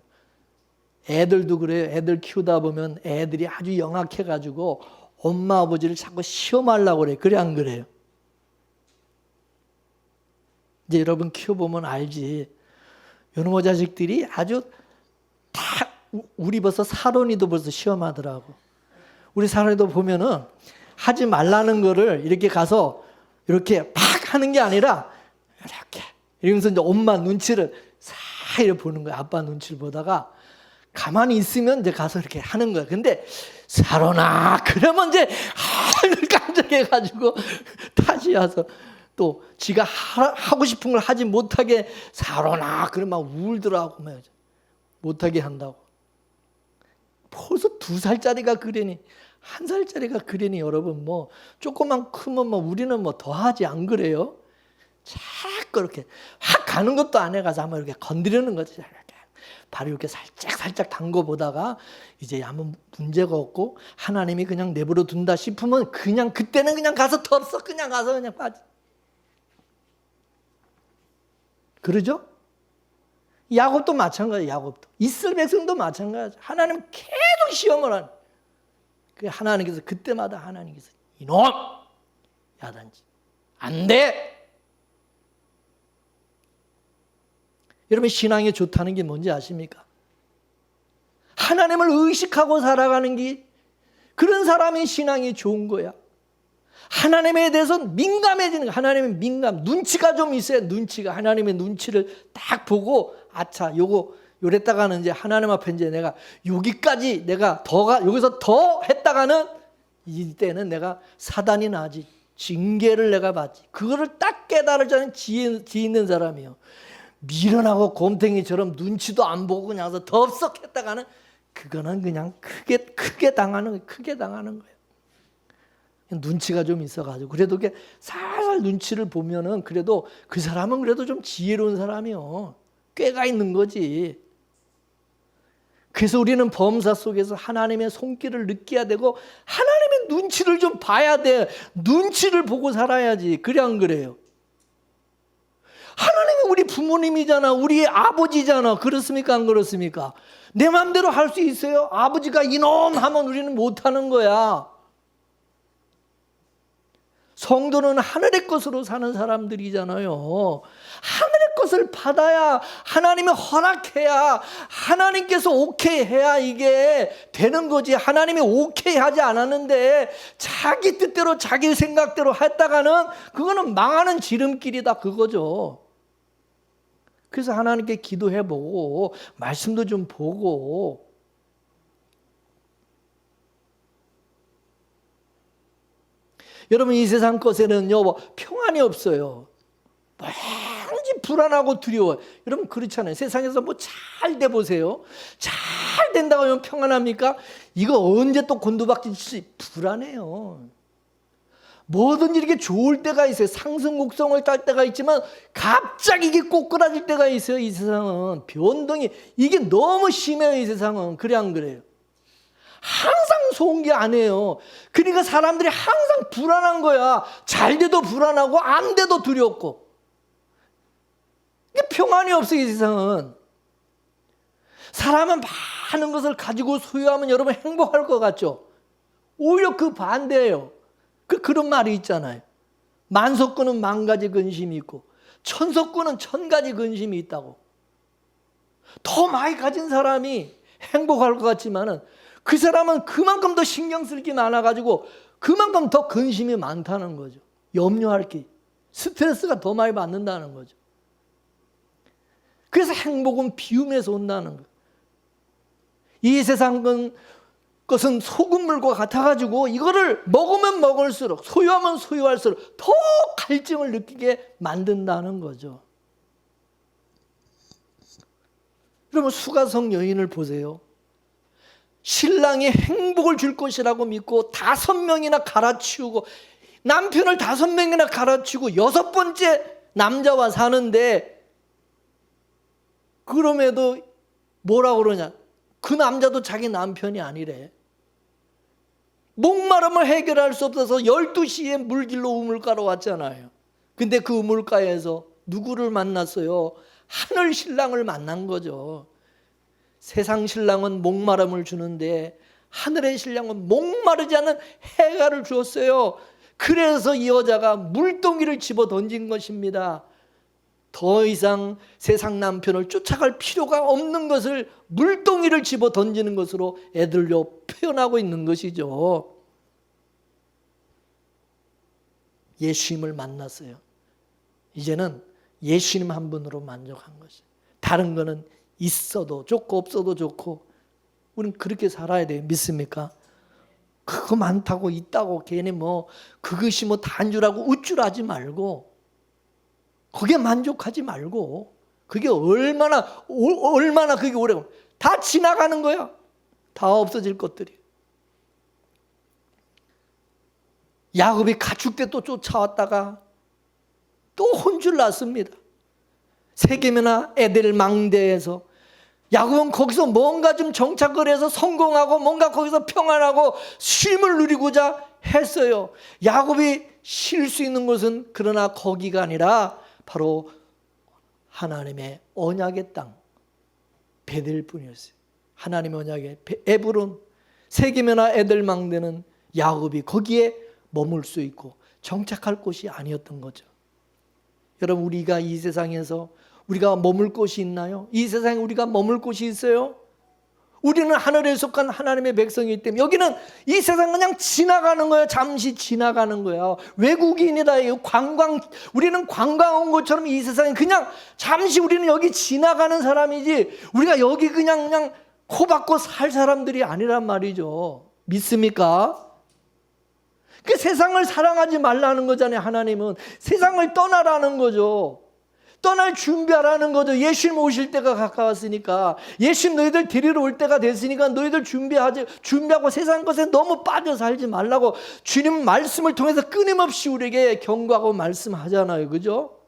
애들도 그래요. 애들 키우다 보면 애들이 아주 영악해가지고 엄마 아버지를 자꾸 시험하려고 그래요. 그래 안 그래요? 이제 여러분 키워보면 알지. 요놈의 자식들이 아주 다, 우리 벌써 사론이도 벌써 시험하더라고. 우리 사론이도 보면은 하지 말라는 거를 이렇게 가서 이렇게 팍 하는 게 아니라 이렇게 이러면서 이제 엄마 눈치를 싹 이렇게 보는 거야. 아빠 눈치를 보다가 가만히 있으면 이제 가서 이렇게 하는 거야. 근데 사론아, 그러면 이제 하늘 깜짝해가지고 다시 와서 또 지가 하고 싶은 걸 하지 못하게, 사론아 그러면 울더라고. 못하게 한다고. 벌써 2살짜리가 그러니, 1살짜리가 그러니 여러분, 뭐 조금만 크면 뭐 우리는 뭐 더하지, 안 그래요? 자꾸 이렇게 확 가는 것도 안 해가서 한번 이렇게 건드리는 거지. 바로 이렇게 살짝 담궈보다가 이제 아무 문제가 없고 하나님이 그냥 내버려 둔다 싶으면 그냥 그때는 그냥 가서 털썩 그냥 가서 그냥 빠지. 그러죠? 야곱도 마찬가지예요. 야곱도. 이스라엘 백성도 마찬가지예요. 하나님 계속 시험을 하는. 그 하나님께서 그때마다 하나님께서 이놈 야단치 안 돼. 여러분 신앙이 좋다는 게 뭔지 아십니까? 하나님을 의식하고 살아가는 게 그런 사람이 신앙이 좋은 거야. 하나님에 대해서 민감해지는 거야. 하나님의 민감, 눈치가 좀 있어야 눈치가 하나님의 눈치를 딱 보고 아차 요거 요랬다가는 이제 하나님 앞에 이제 내가 여기까지 내가 여기서 더 했다가는 이때는 내가 사단이 나지 징계를 내가 받지. 그거를 딱 깨달을 자는 지혜 있는 사람이요. 미련하고 곰탱이처럼 눈치도 안 보고 그냥 덥석했다가는 그거는 그냥 크게 당하는 거예요. 눈치가 좀 있어가지고 그래도 살살 눈치를 보면은 그래도 그 사람은 그래도 좀 지혜로운 사람이요. 꾀가 있는 거지. 그래서 우리는 범사 속에서 하나님의 손길을 느껴야 되고 하나님의 눈치를 좀 봐야 돼. 눈치를 보고 살아야지. 그래 안 그래요? 하나님이 우리 부모님이잖아. 우리 아버지잖아. 그렇습니까? 안 그렇습니까? 내 마음대로 할 수 있어요? 아버지가 이놈 하면 우리는 못하는 거야. 성도는 하늘의 것으로 사는 사람들이잖아요. 하늘의 것을 받아야 하나님이 허락해야 하나님께서 오케이 해야 이게 되는 거지. 하나님이 오케이 하지 않았는데 자기 뜻대로 자기 생각대로 했다가는 그거는 망하는 지름길이다 그거죠. 그래서 하나님께 기도해보고 말씀도 좀 보고 여러분 이 세상 것에는요 평안이 없어요. 뭐든지 불안하고 두려워요. 여러분 그렇잖아요. 세상에서 뭐 잘 돼 보세요. 잘 된다고 하면 평안합니까? 이거 언제 또 곤두박질지 불안해요. 뭐든지 이렇게 좋을 때가 있어요. 상승곡성을 딸 때가 있지만 갑자기 이게 꼬꾸라질 때가 있어요. 이 세상은 변동이 이게 너무 심해요. 이 세상은. 그래 안 그래요? 항상 좋은 게 아니에요. 그러니까 사람들이 항상 불안한 거야. 잘 돼도 불안하고 안 돼도 두렵고. 이게 평안이 없어요. 이 세상은. 사람은 많은 것을 가지고 소유하면 여러분 행복할 것 같죠? 오히려 그 반대예요. 그런 말이 있잖아요. 만석군은 만 가지 근심이 있고 천석군은 천 가지 근심이 있다고. 더 많이 가진 사람이 행복할 것 같지만은 그 사람은 그만큼 더 신경 쓸 게 많아가지고 그만큼 더 근심이 많다는 거죠. 염려할 게 스트레스가 더 많이 받는다는 거죠. 그래서 행복은 비움에서 온다는 거예요. 이 세상 것은 소금물과 같아가지고 이거를 먹으면 먹을수록 소유하면 소유할수록 더 갈증을 느끼게 만든다는 거죠. 여러분 수가성 여인을 보세요. 신랑이 행복을 줄 것이라고 믿고 5명이나 갈아치우고 남편을 5명이나 갈아치우고 6번째 남자와 사는데 그럼에도 뭐라고 그러냐? 그 남자도 자기 남편이 아니래. 목마름을 해결할 수 없어서 12시에 물길로 우물가로 왔잖아요. 근데 그 우물가에서 누구를 만났어요? 하늘 신랑을 만난 거죠. 세상 신랑은 목마름을 주는데 하늘의 신랑은 목마르지 않은 해가를 주었어요. 그래서 이 여자가 물동이를 집어 던진 것입니다. 더 이상 세상 남편을 쫓아갈 필요가 없는 것을 물동이를 집어 던지는 것으로 애들로 표현하고 있는 것이죠. 예수님을 만났어요. 이제는 예수님 한 분으로 만족한 것이에요. 다른 거는 있어도 좋고 없어도 좋고 우리는 그렇게 살아야 돼요. 믿습니까? 그거 많다고 있다고 괜히 뭐 그것이 뭐 단주라고 우쭐하지 말고 거기에 만족하지 말고 그게 얼마나 그게 오래 다 지나가는 거야. 다 없어질 것들이. 야곱이 가축 때 또 쫓아왔다가 또 혼줄 났습니다. 세겜이나 에델 망대에서 야곱은 거기서 뭔가 좀 정착을 해서 성공하고 뭔가 거기서 평안하고 쉼을 누리고자 했어요. 야곱이 쉴 수 있는 곳은 그러나 거기가 아니라 바로 하나님의 언약의 땅 베델뿐이었어요. 하나님의 언약의 에브론 세겜이나 에델망대는 야곱이 거기에 머물 수 있고 정착할 곳이 아니었던 거죠. 여러분, 우리가 이 세상에서 우리가 머물 곳이 있나요? 이 세상에 우리가 머물 곳이 있어요? 우리는 하늘에 속한 하나님의 백성이기 때문에 여기는 이 세상 그냥 지나가는 거야. 잠시 지나가는 거야. 외국인이다. 우리는 관광 온 것처럼 이 세상에 그냥 잠시 우리는 여기 지나가는 사람이지 우리가 여기 그냥 코 박고 살 사람들이 아니란 말이죠. 믿습니까? 그 세상을 사랑하지 말라는 거잖아요. 하나님은 세상을 떠나라는 거죠. 떠날 준비하라는 거죠. 예수님 오실 때가 가까웠으니까, 예수님 너희들 데리러 올 때가 됐으니까 너희들 준비하고 세상 것에 너무 빠져 살지 말라고 주님 말씀을 통해서 끊임없이 우리에게 경고하고 말씀하잖아요. 그죠?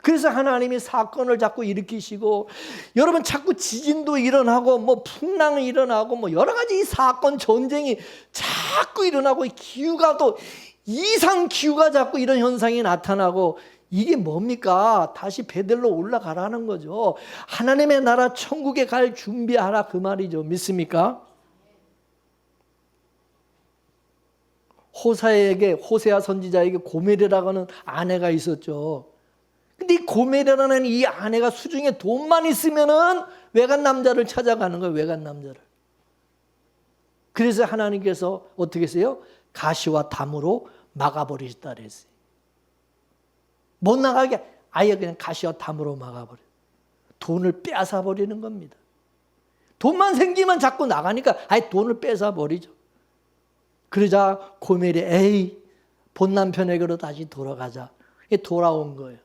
그래서 하나님이 사건을 자꾸 일으키시고, 여러분 자꾸 지진도 일어나고 뭐 풍랑이 일어나고 뭐 여러 가지 이 사건 전쟁이 자꾸 일어나고, 기후가 또 이상 기후가 자꾸 이런 현상이 나타나고, 이게 뭡니까? 다시 베들로 올라가라는 거죠. 하나님의 나라 천국에 갈 준비하라 그 말이죠. 믿습니까? 호세아 선지자에게 고멜이라고 하는 아내가 있었죠. 근데 이 고멜이라는 이 아내가 수중에 돈만 있으면은 외간 남자를 찾아가는 거예요. 외간 남자를. 그래서 하나님께서 어떻게 했어요? 가시와 담으로 막아버리셨다 그랬어요. 못 나가게 아예 그냥 가시와 담으로 막아버려요. 돈을 뺏어버리는 겁니다. 돈만 생기면 자꾸 나가니까 아예 돈을 뺏어버리죠. 그러자 고멜이 에이 본 남편에게로 다시 돌아가자. 돌아온 거예요.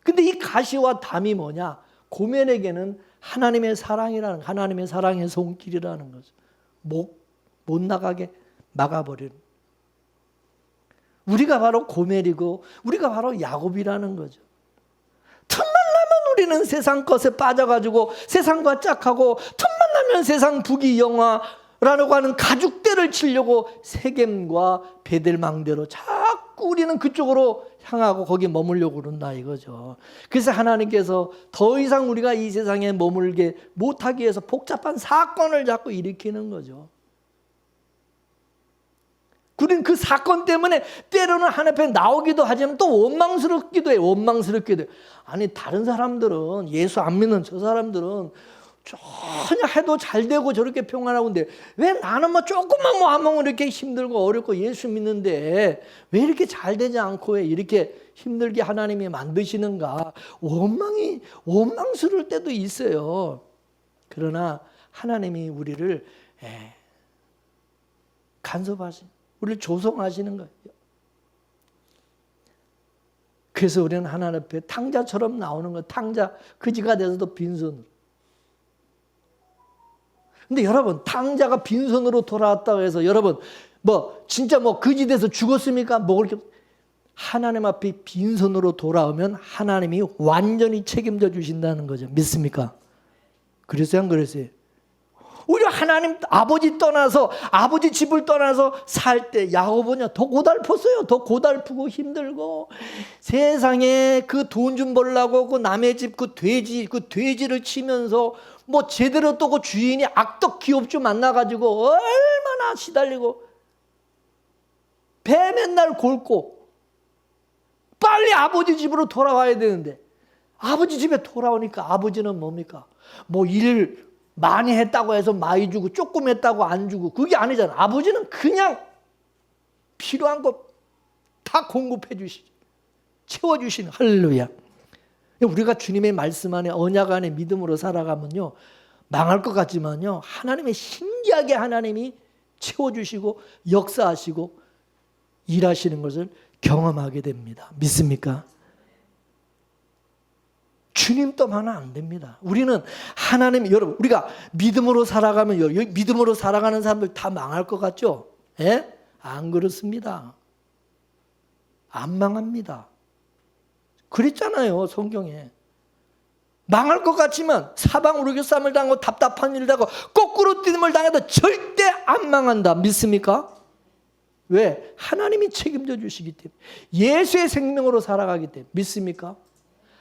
근데 이 가시와 담이 뭐냐? 고멜에게는 하나님의 사랑이라는, 하나님의 사랑의 손길이라는 거죠. 못 나가게 막아버리는. 우리가 바로 고멜이고 우리가 바로 야곱이라는 거죠. 틈만 나면 우리는 세상 것에 빠져가지고 세상과 짝하고, 틈만 나면 세상 부귀영화라고 하는 가죽대를 치려고 세겜과 베델망대로 자꾸 우리는 그쪽으로 향하고 거기 머물려고 그런다 이거죠. 그래서 하나님께서 더 이상 우리가 이 세상에 머물게 못하기 위해서 복잡한 사건을 자꾸 일으키는 거죠. 우리는 그 사건 때문에 때로는 하나님 앞에 나오기도 하지만 또 원망스럽기도 해요. 원망스럽기도 해요. 아니 다른 사람들은, 예수 안 믿는 저 사람들은 전혀 해도 잘 되고 저렇게 평안하고인데 왜 나는 뭐 조금만 뭐 하면 이렇게 힘들고 어렵고 예수 믿는데 왜 이렇게 잘 되지 않고 왜 이렇게 힘들게 하나님이 만드시는가? 원망스러울 때도 있어요. 그러나 하나님이 우리를 간섭하시는, 우리를 조성하시는 거예요. 그래서 우리는 하나님 앞에 탕자처럼 나오는 거예요. 탕자, 그지가 돼서도 빈손으로. 근데 여러분, 탕자가 빈손으로 돌아왔다고 해서 여러분 진짜 그지 돼서 죽었습니까? 먹을 게 하나님 앞에 빈손으로 돌아오면 하나님이 완전히 책임져 주신다는 거죠. 믿습니까? 그랬어요, 안 그랬어요? 우리 하나님 아버지 집을 떠나서 살 때 야곱은요 더 고달팠어요. 더 고달프고 힘들고, 세상에 그 돈 좀 벌려고 그 남의 집 그 돼지를 치면서 뭐 제대로 또 그 주인이 악덕 기업주 만나가지고 얼마나 시달리고 배 맨날 곪고 빨리 아버지 집으로 돌아와야 되는데, 아버지 집에 돌아오니까 아버지는 뭡니까? 일 많이 했다고 해서 많이 주고 조금 했다고 안 주고 그게 아니잖아. 아버지는 그냥 필요한 거 다 공급해 주시죠. 채워주시는. 할렐루야. 우리가 주님의 말씀 안에, 언약 안에 믿음으로 살아가면요 망할 것 같지만요 하나님의 신기하게 하나님이 채워주시고 역사하시고 일하시는 것을 경험하게 됩니다. 믿습니까? 주님 떠나면 안 됩니다. 우리는 하나님, 여러분 우리가 믿음으로 살아가면 믿음으로 살아가는 사람들 다 망할 것 같죠? 예? 안 그렇습니다. 안 망합니다. 그랬잖아요 성경에. 망할 것 같지만 사방으로 싸움을 당하고 답답한 일을 당하고 거꾸로 뛰임을 당해도 절대 안 망한다. 믿습니까? 왜? 하나님이 책임져 주시기 때문에. 예수의 생명으로 살아가기 때문에. 믿습니까?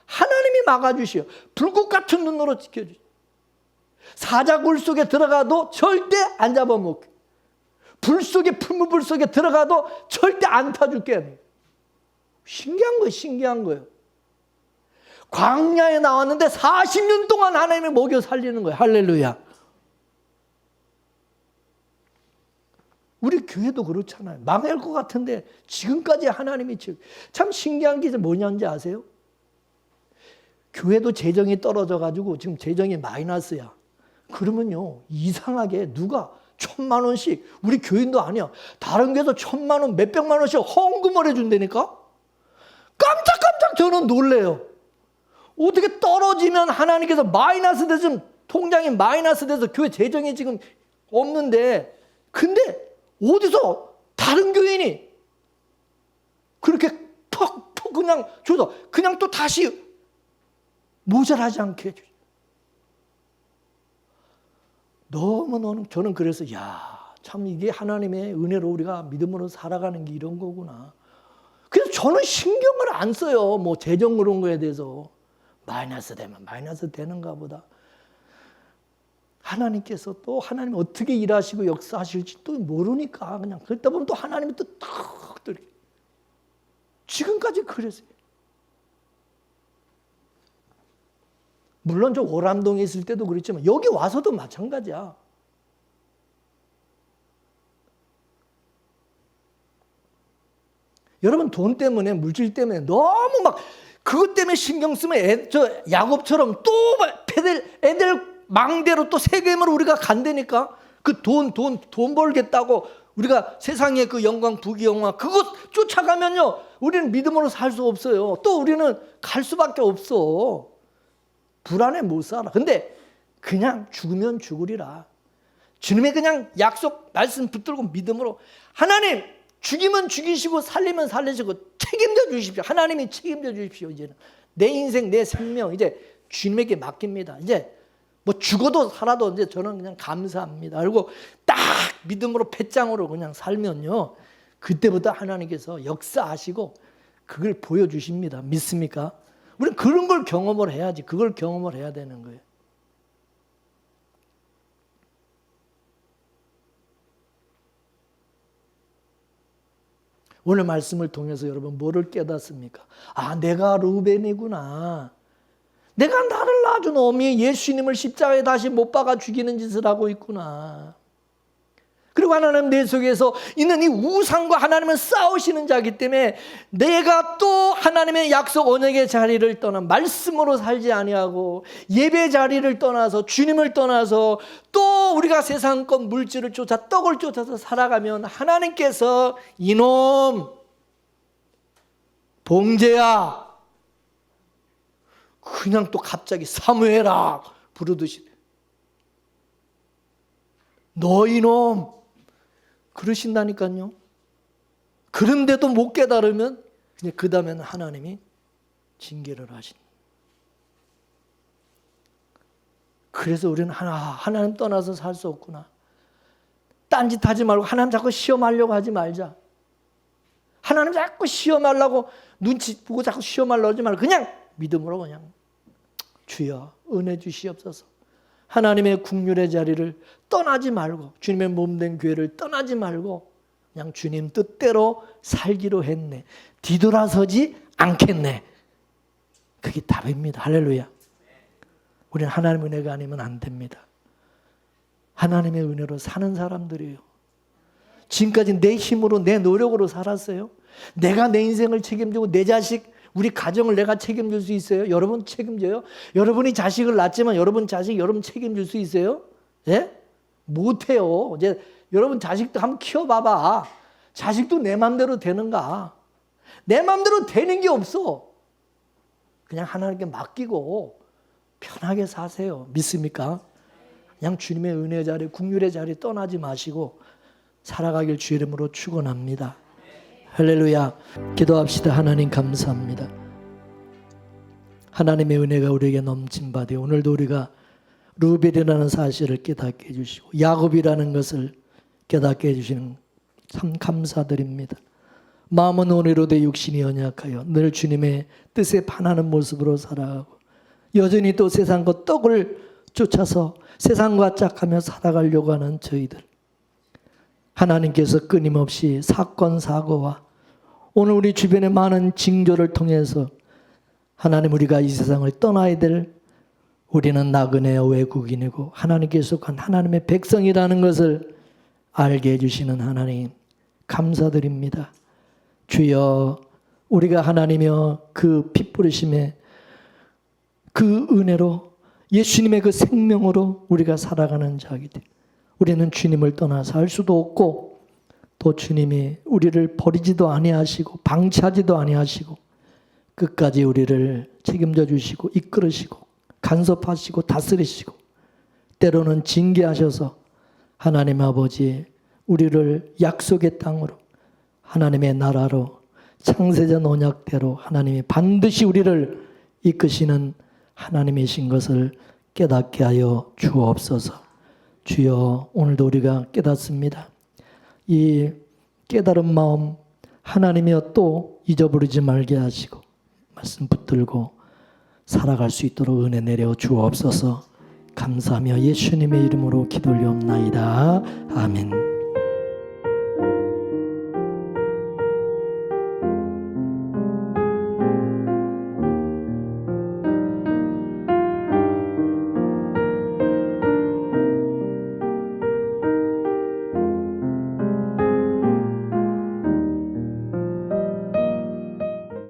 하나님이 막아주시오. 불꽃 같은 눈으로 지켜주시오. 사자굴 속에 들어가도 절대 안 잡아먹게. 불 속에, 풀무불 속에 들어가도 절대 안 타줄게. 신기한 거예요, 신기한 거예요. 광야에 나왔는데 40년 동안 하나님이 먹여 살리는 거예요. 할렐루야. 우리 교회도 그렇잖아요. 망할 것 같은데 지금까지 하나님이 참 신기한 게 뭐냐는지 아세요? 교회도 재정이 떨어져가지고 지금 재정이 마이너스야. 그러면요, 이상하게 누가 1,000만 원씩, 우리 교인도 아니야, 다른 교회에서 1,000만 원, 몇백만 원씩 헌금을 해준다니까? 깜짝깜짝 저는 놀래요. 어떻게 떨어지면 하나님께서 마이너스 돼서, 통장이 마이너스 돼서 교회 재정이 지금 없는데, 근데 어디서 다른 교인이 그렇게 퍽 그냥 줘서 그냥 또 다시 모자라지 않게 해주죠. 너무 저는 그래서 참 이게 하나님의 은혜로 우리가 믿음으로 살아가는 게 이런 거구나. 그래서 저는 신경을 안 써요. 뭐 재정 그런 거에 대해서. 마이너스 되면 마이너스 되는가 보다. 하나님께서 또 하나님 어떻게 일하시고 역사하실지 또 모르니까 그냥 그러다 보면 또 하나님이 또 지금까지 그랬어요. 물론 저 오람동에 있을 때도 그랬지만 여기 와서도 마찬가지야. 여러분 돈 때문에, 물질 때문에 너무 막 그것 때문에 신경 쓰면 저 야곱처럼 또 애들 망대로 또 세겜으로 우리가 간다니까. 그 돈 벌겠다고 우리가 세상의 그 영광, 부귀영화 그것 쫓아가면요, 우리는 믿음으로 살 수 없어요. 또 우리는 갈 수밖에 없어. 불안해 못 살아. 근데 그냥 죽으면 죽으리라. 주님의 그냥 약속 말씀 붙들고 믿음으로, 하나님 죽이면 죽이시고 살리면 살리시고 책임져 주십시오. 하나님이 책임져 주십시오. 이제는 내 인생, 내 생명 이제 주님에게 맡깁니다. 이제 뭐 죽어도 살아도 이제 저는 그냥 감사합니다. 그리고 딱 믿음으로 배짱으로 그냥 살면요, 그때부터 하나님께서 역사하시고 그걸 보여주십니다. 믿습니까? 우리는 그런 걸 경험을 해야지. 그걸 경험을 해야 되는 거예요. 오늘 말씀을 통해서 여러분 뭐를 깨닫습니까? 내가 루벤이구나. 내가 나를 낳아준 어미 예수님을 십자가에 다시 못 박아 죽이는 짓을 하고 있구나. 그리고 하나님 내 속에서 있는 이 우상과 하나님은 싸우시는 자이기 때문에 내가 또 하나님의 약속 언약의 자리를 떠나 말씀으로 살지 아니하고 예배 자리를 떠나서 주님을 떠나서 또 우리가 세상 것 물질을 쫓아 떡을 쫓아서 살아가면 하나님께서 이놈 봉제야, 그냥 또 갑자기 사무엘아 부르듯이 너 이놈 그러신다니까요. 그런데도 못 깨달으면 그 다음에는 하나님이 징계를 하신. 그래서 우리는 하나님 떠나서 살 수 없구나. 딴짓하지 말고 하나님 자꾸 시험하려고 하지 말자. 하나님 자꾸 시험하려고 눈치 보고 자꾸 시험하려고 하지 말고 그냥 믿음으로 그냥 주여 은혜 주시옵소서. 하나님의 국률의 자리를 떠나지 말고 주님의 몸된 교회를 떠나지 말고 그냥 주님 뜻대로 살기로 했네. 뒤돌아서지 않겠네. 그게 답입니다. 할렐루야. 우리는 하나님의 은혜가 아니면 안 됩니다. 하나님의 은혜로 사는 사람들이에요. 지금까지 내 힘으로 내 노력으로 살았어요? 내가 내 인생을 책임지고 내 자식 우리 가정을 내가 책임질 수 있어요? 여러분 책임져요? 여러분이 자식을 낳지만 여러분 자식 여러분 책임질 수 있어요? 예? 못해요. 이제 여러분 자식도 한번 키워봐봐. 자식도 내 맘대로 되는가? 내 맘대로 되는 게 없어. 그냥 하나님께 맡기고 편하게 사세요. 믿습니까? 그냥 주님의 은혜 자리, 국률의 자리 떠나지 마시고 살아가길 주 이름으로 축원합니다. 할렐루야. 기도합시다. 하나님 감사합니다. 하나님의 은혜가 우리에게 넘친 바되 오늘도 우리가 루벨이라는 사실을 깨닫게 해주시고 야곱이라는 것을 깨닫게 해주시는 참 감사드립니다. 마음은 온유로 되 육신이 연약하여 늘 주님의 뜻에 반하는 모습으로 살아가고 여전히 또 세상과 떡을 쫓아서 세상과 짝하며 살아가려고 하는 저희들, 하나님께서 끊임없이 사건 사고와 오늘 우리 주변의 많은 징조를 통해서 하나님, 우리가 이 세상을 떠나야 될, 우리는 나그네 외국인이고 하나님께 속한 하나님의 백성이라는 것을 알게 해주시는 하나님 감사드립니다. 주여, 우리가 하나님이여 그 피 뿌리심의 그 은혜로 예수님의 그 생명으로 우리가 살아가는 자이기, 우리는 주님을 떠나 살 수도 없고 또 주님이 우리를 버리지도 아니하시고 방치하지도 아니하시고 끝까지 우리를 책임져 주시고 이끌으시고 간섭하시고 다스리시고 때로는 징계하셔서 하나님 아버지 우리를 약속의 땅으로, 하나님의 나라로, 창세전 언약대로 하나님이 반드시 우리를 이끄시는 하나님이신 것을 깨닫게 하여 주옵소서. 주여, 오늘도 우리가 깨닫습니다. 이 깨달은 마음 하나님이여 또 잊어버리지 말게 하시고 말씀 붙들고 살아갈 수 있도록 은혜 내려 주옵소서. 감사하며 예수님의 이름으로 기도 올리옵나이다. 아멘.